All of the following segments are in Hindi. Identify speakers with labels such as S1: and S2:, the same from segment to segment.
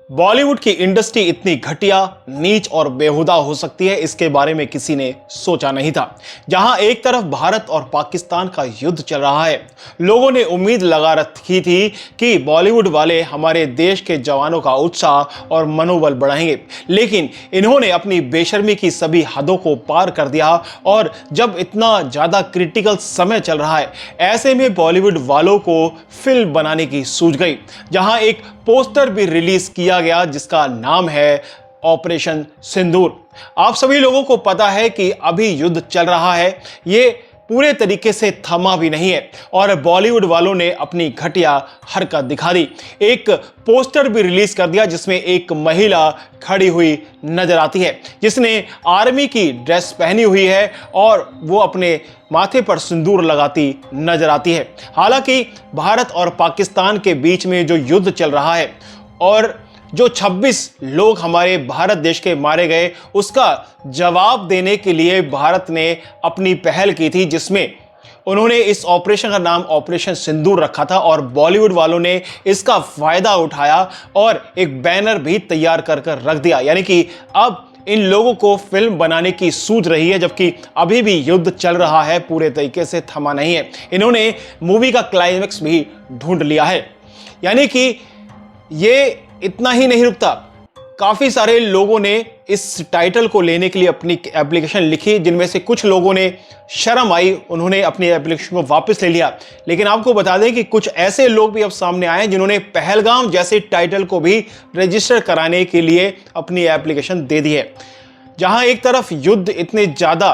S1: बॉलीवुड की इंडस्ट्री इतनी घटिया, नीच और बेहुदा हो सकती है, इसके बारे में किसी ने सोचा नहीं था। जहां एक तरफ भारत और पाकिस्तान का युद्ध चल रहा है, लोगों ने उम्मीद लगा रखी थी कि बॉलीवुड वाले हमारे देश के जवानों का उत्साह और मनोबल बढ़ाएंगे, लेकिन इन्होंने अपनी बेशर्मी की सभी हदों को पार कर दिया। और जब इतना ज्यादा क्रिटिकल समय चल रहा है, ऐसे में बॉलीवुड वालों को फिल्म बनाने की सूझ गई, जहां एक पोस्टर भी रिलीज किया गया जिसका नाम है ऑपरेशन सिंदूर। आप सभी लोगों को पता है कि अभी युद्ध चल रहा है, ये पूरे तरीके से थमा भी नहीं है और बॉलीवुड वालों ने अपनी घटिया हरकत दिखा दी। एक पोस्टर भी रिलीज कर दिया जिसमें एक महिला खड़ी हुई नजर आती है, जिसने आर्मी की ड्रेस पहनी हुई है और वो अपने माथे पर सिंदूर लगाती नजर आती है। हालांकि भारत और पाकिस्तान के बीच में जो युद्ध चल रहा है और जो 26 लोग हमारे भारत देश के मारे गए, उसका जवाब देने के लिए भारत ने अपनी पहल की थी, जिसमें उन्होंने इस ऑपरेशन का नाम ऑपरेशन सिंदूर रखा था और बॉलीवुड वालों ने इसका फायदा उठाया और एक बैनर भी तैयार कर रख दिया। यानी कि अब इन लोगों को फिल्म बनाने की सूझ रही है, जबकि अभी भी युद्ध चल रहा है, पूरे तरीके से थमा नहीं है। इन्होंने मूवी का क्लाइमेक्स भी ढूंढ लिया है। यानी कि ये इतना ही नहीं रुकता, काफी सारे लोगों ने इस टाइटल को लेने के लिए अपनी एप्लीकेशन लिखी, जिनमें से कुछ लोगों ने शर्म आई, उन्होंने अपनी एप्लीकेशन को वापस ले लिया। लेकिन आपको बता दें कि कुछ ऐसे लोग भी अब सामने आए जिन्होंने पहलगाम जैसे टाइटल को भी रजिस्टर कराने के लिए अपनी एप्लीकेशन दे दी है। जहां एक तरफ युद्ध इतने ज्यादा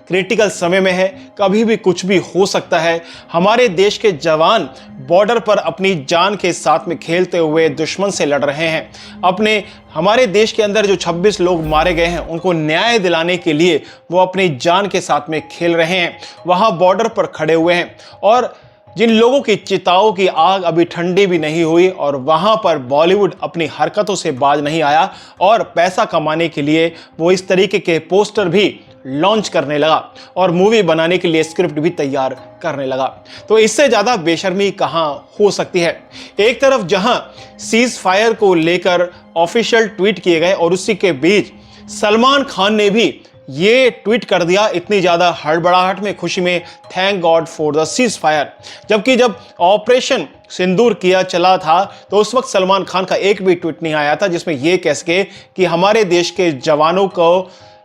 S1: क्रिटिकल समय में है, कभी भी कुछ भी हो सकता है, हमारे देश के जवान बॉर्डर पर अपनी जान के साथ में खेलते हुए दुश्मन से लड़ रहे हैं। हमारे देश के अंदर जो 26 लोग मारे गए हैं, उनको न्याय दिलाने के लिए वो अपनी जान के साथ में खेल रहे हैं, वहां बॉर्डर पर खड़े हुए हैं। और जिन लोगों की चिताओं की आग अभी ठंडी भी नहीं हुई और वहां पर बॉलीवुड अपनी हरकतों से बाज नहीं आया और पैसा कमाने के लिए वो इस तरीके के पोस्टर भी लॉन्च करने लगा और मूवी बनाने के लिए स्क्रिप्ट भी तैयार करने लगा। तो इससे ज्यादा बेशर्मी कहां हो सकती है। एक तरफ जहां सीज फायर को लेकर ऑफिशियल ट्वीट किए गए और उसी के बीच सलमान खान ने भी ये ट्वीट कर दिया इतनी ज्यादा हड़बड़ाहट में, खुशी में, thank God for the cease fire. जबकि जब ऑपरेशन सिंदूर किया चला था तो उस वक्त सलमान खान का एक भी ट्वीट नहीं आया था जिसमें यह कह सके कि हमारे देश के जवानों को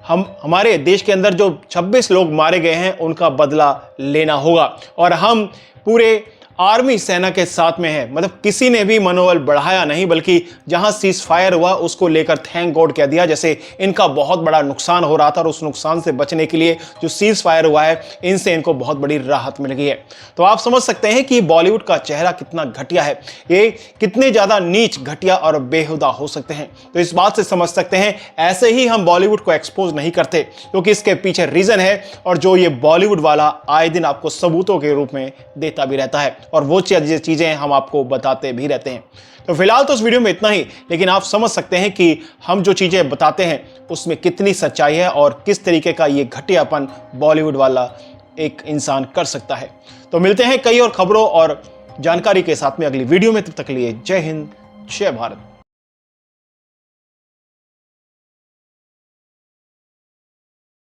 S1: हमारे देश के अंदर जो 26 लोग मारे गए हैं उनका बदला लेना होगा और हम पूरे आर्मी सेना के साथ में है। मतलब किसी ने भी मनोबल बढ़ाया नहीं, बल्कि जहां सीज फायर हुआ उसको लेकर थैंक गॉड कह दिया, जैसे इनका बहुत बड़ा नुकसान हो रहा था और उस नुकसान से बचने के लिए जो सीज फायर हुआ है, इनसे इनको बहुत बड़ी राहत मिल गई है। तो आप समझ सकते हैं कि बॉलीवुड का चेहरा कितना घटिया है, ये कितने ज्यादा नीच, घटिया और बेहुदा हो सकते हैं। तो इस बात से समझ सकते हैं, ऐसे ही हम बॉलीवुड को एक्सपोज नहीं करते, क्योंकि इसके पीछे रीजन है और जो ये बॉलीवुड वाला आए दिन आपको सबूतों के रूप में देता भी रहता है और वो चीजें हम आपको बताते भी रहते हैं। तो फिलहाल तो इस वीडियो में इतना ही, लेकिन आप समझ सकते हैं कि हम जो चीजें बताते हैं उसमें कितनी सच्चाई है और किस तरीके का ये घटियापन बॉलीवुड वाला एक इंसान कर सकता है। तो मिलते हैं कई और खबरों और जानकारी के साथ में अगली वीडियो में, तब तक के लिए जय हिंद, जय भारत।